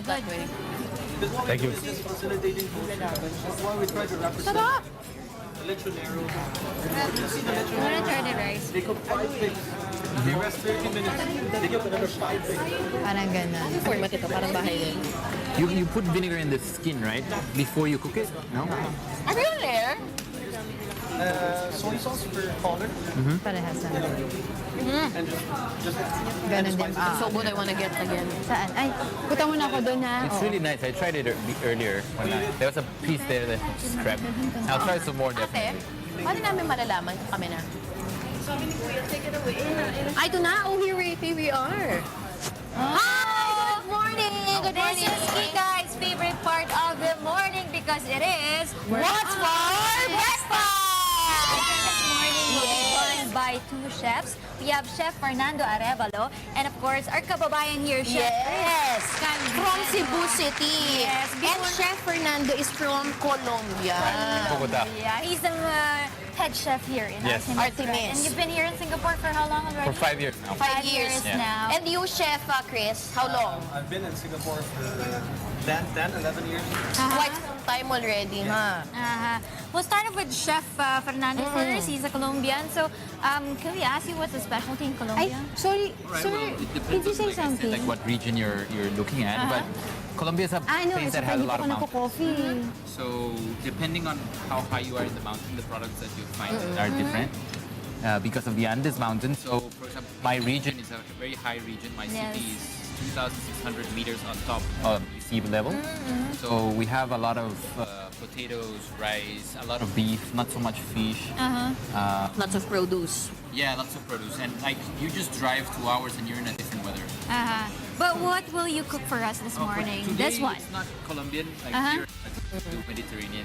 it that way. Thank you. Just facilitating food. That's why we try to represent Sarap! the lechon narrow. I wanna try the rice. They cook 5 pigs. They rest 30 minutes. They cook another 5 pigs. Parang ganun. Format ito, parang bahay din. You put vinegar in the skin, right? Before you cook it? No? Are you there? Soy sauce for color. Parehas na. And just Ganun din. So good, I wanna get again. Saan? Ay, puta muna ako doon ha. It's really nice. I tried it earlier. When there was a piece there that was scrapped. I'll try some more Ate, definitely. paano namin malalaman kung kami na? Ay, ito na. Oh, here we are. Hi! Good morning! Good morning! This is Kika's favorite part of the morning because it is What's for Breakfast! This morning, we'll be joined by two chefs. We have Chef Fernando Arevalo and of course, our kababayan here, Chef Yes! Callado. From Cebu City. Yes, And Chef Fernando is from Colombia. Bogota. Yeah, he's the head chef here in Yes. Artemis. And you've been here in Singapore for how long already? For 5 years now. 5 years. Yeah. now. And you, Chef Chris, how long? I've been in Singapore for 10, 11 years. Quite some time already, huh? We'll start off with Chef Fernando first. He's a Colombian. So, can we ask you what's the specialty in Ay, Colombia? sorry, Right, sir, well, it did depends you on, say like I said, something? like what region you're looking at. But Colombia is a I know, place it's that has a hindi lot pa of ako mountains. nagko-coffee. So depending on how high you are in the mountain, the products that you find are different because of the Andes Mountains. So for example, my region is a very high region. My Yes. city is 2,600 meters on top of sea level. So we have a lot of potatoes, rice, a lot of beef, not so much fish. Lots of produce. Yeah, lots of produce. And like you just drive 2 hours and you're in a different weather. But what will you cook for us this For morning? today, This one. It's not Colombian, like here I do Mediterranean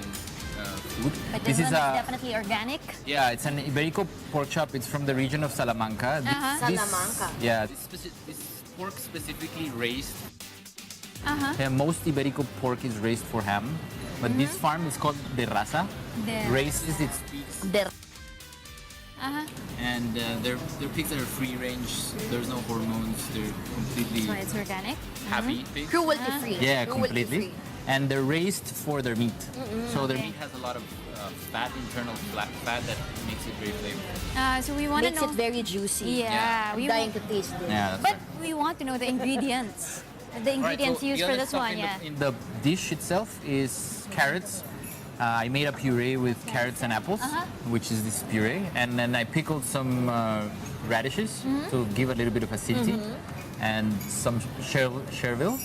food. But This this is one a- is definitely organic. Yeah, it's an Iberico pork chop. It's from the region of Salamanca. Salamanca. Yeah, this pork specifically raised. Most Iberico pork is raised for ham, but this farm is called De Raza. De Raises its pigs, Der. and their pigs are free range. There's no hormones. They're completely So it's organic. happy pigs. Cruelty-free. Yeah, Cruelty-free. completely. And they're raised for their meat. So their meat has a lot of fat, internal fat that makes it very flavorful. So we want to Makes know. it very juicy. Yeah, I'm we dying want, to taste it. Yeah, that's but right. we want to know the ingredients. The All right, ingredients so used the for other this stuff one, yeah. in the dish itself is carrots. I made a puree with carrots and apples, which is this puree, and then I pickled some radishes to give a little bit of acidity, and some chervil,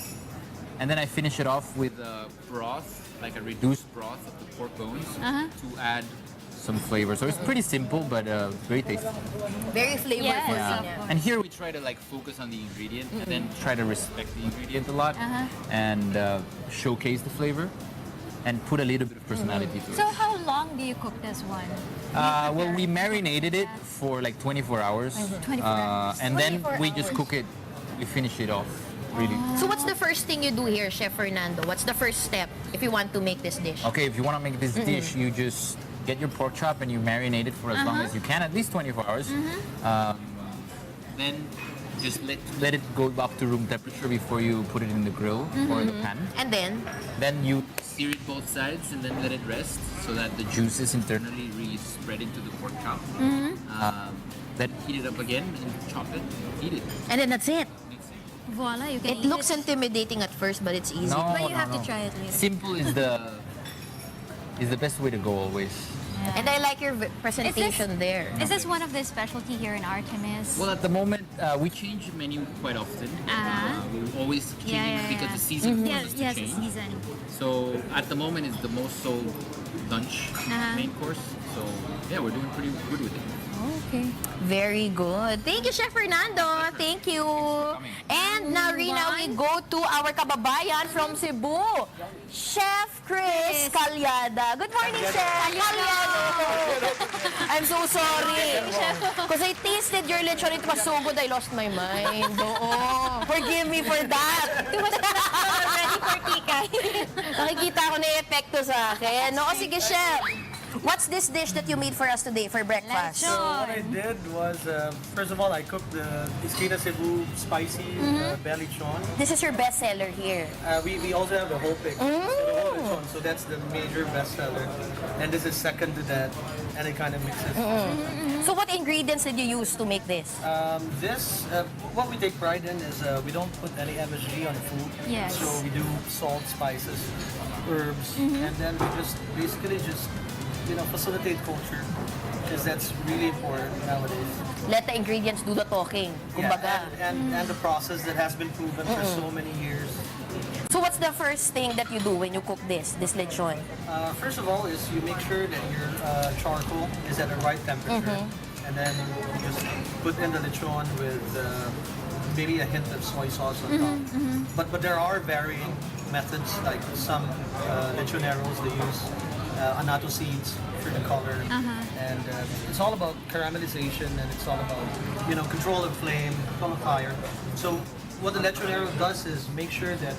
and then I finish it off with a broth, like a reduced broth of the pork bones, to add some flavor. So it's pretty simple, but very tasty. Very flavorful. Yes. Yeah. And here we try to like focus on the ingredient and then try to respect the ingredient a lot and showcase the flavor and put a little bit of personality to it. So how long do you cook this one? Well, we marinated it for like 24 hours. 24 hours. And then 24 we just hours. cook it. We finish it off, really. So what's the first thing you do here, Chef Fernando? What's the first step if you want to make this dish? Okay, if you want to make this dish, you just get your pork chop and you marinate it for as long as you can, at least 24 hours. Then just let it go up to room temperature before you put it in the grill or the pan. And then, Then you sear it both sides and then let it rest so that the juices internally really spread into the pork chop. Then heat it up again and chop it, eat it. and then that's it. Voila, you can It eat looks intimidating at first, but it's easy. But you have to try it later. Simple is the best way to go always. And I like your presentation there. Is this one of the specialty here in Artemis? Well, at the moment, we change the menu quite often. We're always changing because the season forces to yes, change. season. So at the moment, it's the most sold lunch main course. So yeah, we're doing pretty good with it. Okay. Very good. Thank you, Chef Fernando. Thank you. And now, Rina, we go to our kababayan from Cebu, Chef Chris Callado. Good morning, Chef. Callado. I'm so sorry. Because I tasted your lechon. It was so good, I lost my mind. Oo. Forgive me for that. Ready for tikay. Nakikita ko na yung epekto sa akin. No, sige, Chef. What's this dish that you made for us today for breakfast? So what I did was, first of all, I cooked the Iskina Cebu spicy belly chon. This is your best seller here. We also have the whole pig, so the whole lechon. So that's the major bestseller, and this is second to that, and it kind of mixes. So what ingredients did you use to make this? What we take pride in is we don't put any MSG on the food. Yes. So we do salt, spices, herbs, and then we just basically facilitate culture, because that's really important nowadays. Let the ingredients do the talking. Kumbaga. And the process that has been proven for so many years. So what's the first thing that you do when you cook this lechon? First of all is you make sure that your charcoal is at the right temperature, and then you just put in the lechon with maybe a hint of soy sauce on top. But there are varying methods, like some lechoneros, they use annatto seeds for the color, and it's all about caramelization, and it's all about control of flame, control of fire. So what the lechonero does is make sure that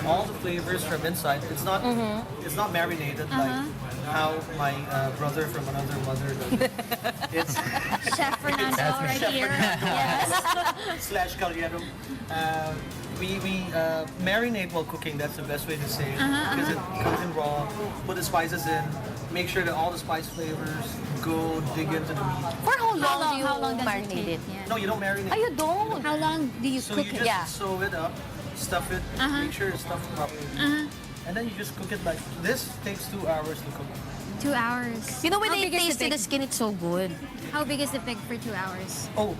all the flavors from inside, it's not marinated like how my brother from another mother does it. It's Chef Fernando right here. Yes. / Callado. We marinate while cooking. That's the best way to say it, because it comes in raw. Put the spices in. Make sure that all the spice flavors go dig into the meat. For how long do you How long does marinate it it? take? Yeah. No, you don't marinate. Oh, you don't? How long do you So cook you it? just Yeah. sew it up, stuff it, make sure it's stuffed properly, and then you just cook it like this. Takes 2 hours to cook. 2 hours. You know when How they big is tasted the pig? skin, it's so good. How big is the pig for 2 hours? Oh,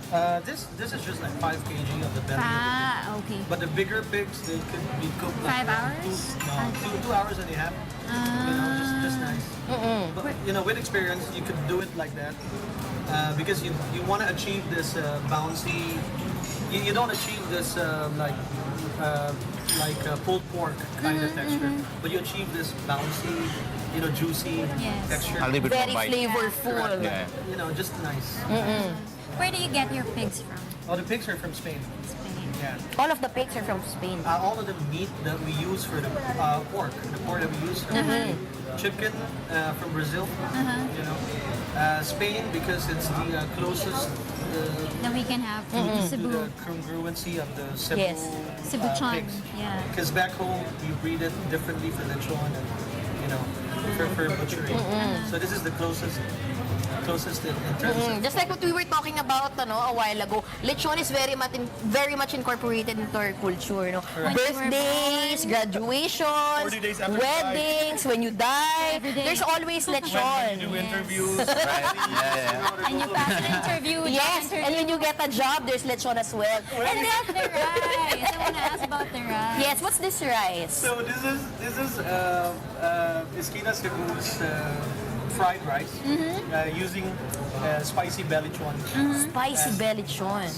this is just like 5 kg of the belly. Okay. But the bigger pigs, they could be cooked like 5 hours? two hours and a half. Just nice. But with experience, you could do it like that, because you want to achieve this bouncy. You don't achieve this pulled pork kind of texture, but you achieve this bouncy, juicy Yes. texture. A little bit Very more bite. flavorful. Yeah. Just nice. Where do you get your pigs from? Oh, the pigs are from Spain. Spain. Yeah. All of the pigs are from Spain. All of the meat that we use for the pork that we use from chicken from Brazil, Spain, because it's the closest That we can have from to Cebu. the congruency of the Cebu, Yes. Cebuchon, pigs. yeah. Because back home we breed it differently for lechon and for butchery. So this is the closest in terms of Just like what we were talking about a while ago, lechon is very much incorporated into our culture. When you were Birthdays, graduations, 40 days after weddings, when you die, Every day. there's always when lechon. you do interviews. Right. Yeah. And you pass an interview. Yes, and when you get a job, there's lechon as well. And then, the rice. I want to ask about the rice. yes, what's this rice? So this is Iskina Cebu's fried rice using spicy belly chon. Spicy belly chon.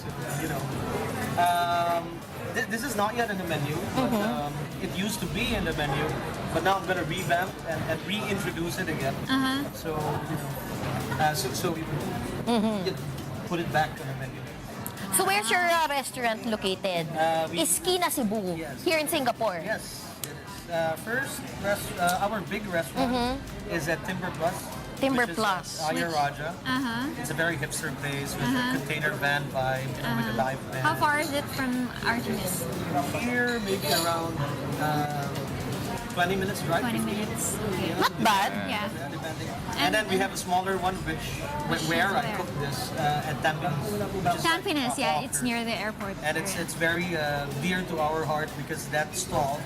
This is not yet in the menu, but it used to be in the menu, but now I'm going to revamp and reintroduce it again. So we put it back on the menu. So where's your restaurant located? Iskina Cebu, Yes. here in Singapore. Yes, it is. First, our big restaurant is at Timber Plus. Timber which Plus. Is at Ayar Raja. It's a very hipster place with a container van vibe, with a live band. How far is it from Artemis? Here, maybe around 20 minutes drive. 20 15. minutes. Okay. Not bad. Yeah. Yeah, depending. And then we have a smaller one, where I cook this at Tampines. Tampines, yeah, it's near the airport. And it's very dear to our heart, because that stall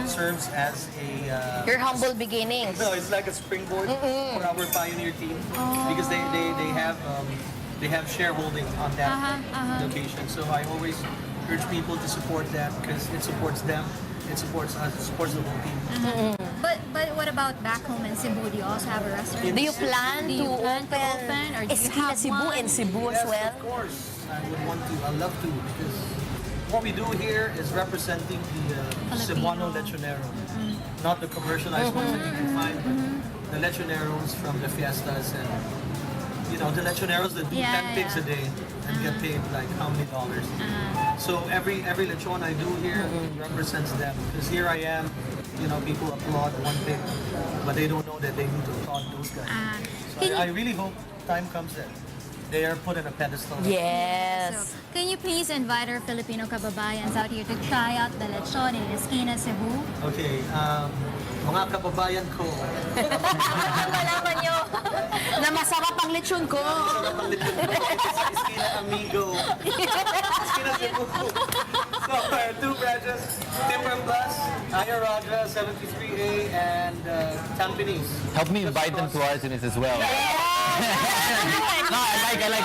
serves as a Your humble beginnings. no, it's like a springboard for our pioneer team, because they have shareholding on that location. So I always urge people to support that, because it supports them, it supports us, it supports the whole team. But what about back home in Cebu? Do you also have a restaurant? Do you plan Do to you plan to open open, or do you Iskina have Cebu one? and Cebu as Yes, well? of course. I would want to. I love to, because what we do here is representing the Cebuano lechonero, not the commercialized ones that you can find, but the lechoneros from the fiestas and you know, the lechoneros that do Yeah, 10 pigs a day and get paid like how many dollars. So every lechon I do here represents them. Because here I am, you know, people applaud one pig, but they don't know that they need to applaud those guys. So I really hope time comes that they are put on a pedestal. Yes. So, can you please invite our Filipino kababayans out here to try out the lechon in Iskina, Cebu? Okay, mga kababayan ko, Malaman nyo na masarap ang lechon ko. sa Iskina Amigo, Iskina Cebu. So, two branches, Timber Plus, Ayaraja, 73A, and Tampines. Help me invite them to ours as well. No, I like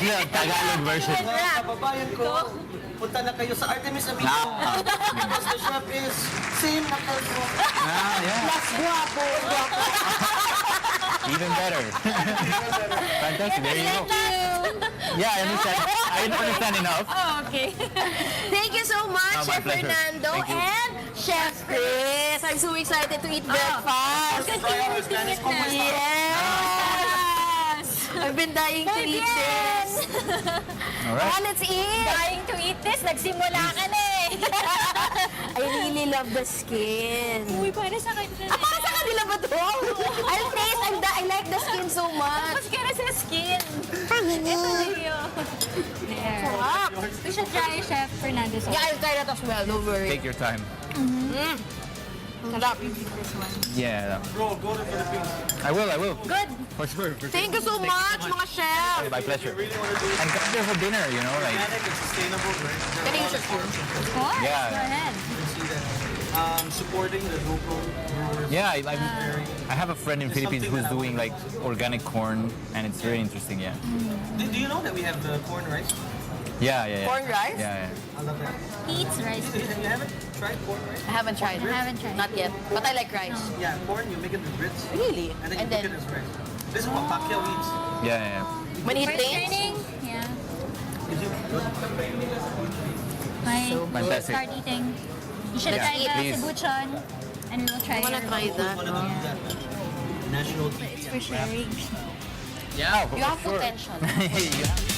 the Tagalog version. Mga kababayan ko, punta na kayo sa Artemis Amigo. Because the chef is same na kalbo. Yeah. Mas guwapo. Even better. Fantastic. There you go. Yeah, I understand. I didn't understand enough. Okay. Thank you so much, Oh, my Chef pleasure. Fernando Thank you. and Chef Chris. I'm so excited to eat breakfast. Try our Spanish kumusta? Yes! I've been dying to eat this. All right. Oh, let's eat. Dying to eat this, nagsimula ka na eh. I really love the skin. Uy, para sa akin na Ah, para sa kanila ba to? I'll taste. I like the skin so much. Mas kaya sa skin. Ito na yun. There. Sarap. We should try Chef Fernando sauce. Yeah, I'll try that as well. Don't worry. Take your time. Sarap. Yeah. Bro, go to Philippines. I will. Good. For sure. Thank you so much, mga chef. My pleasure. Really want to do And come there for dinner, you know, like. organic and sustainable, right? Can I use your spoon? Of course. Yeah. Go ahead. You can see that. Supporting the local brewers. Yeah, I have a friend in It's Philippines something who's that I doing would like organic corn, and it's very interesting. Yeah. Do you know that we have the corn rice? Yeah. Corn rice? Yeah. I love that. Eats rice. You haven't tried corn rice? I haven't tried. I haven't tried. Not yet. But I like rice. Yeah, corn, you make it with grits. Really? And then you cook it as rice. This is what Pacquiao eats. Yeah. When he First thinks, training. Yeah. Is it good? My Fantastic. start eating. You should Yeah, try the please. cebuchon. And we will try I wanna your- try that. One of them do that. National TV. It's for sharing. Yeah. You have for sure. potential. You have-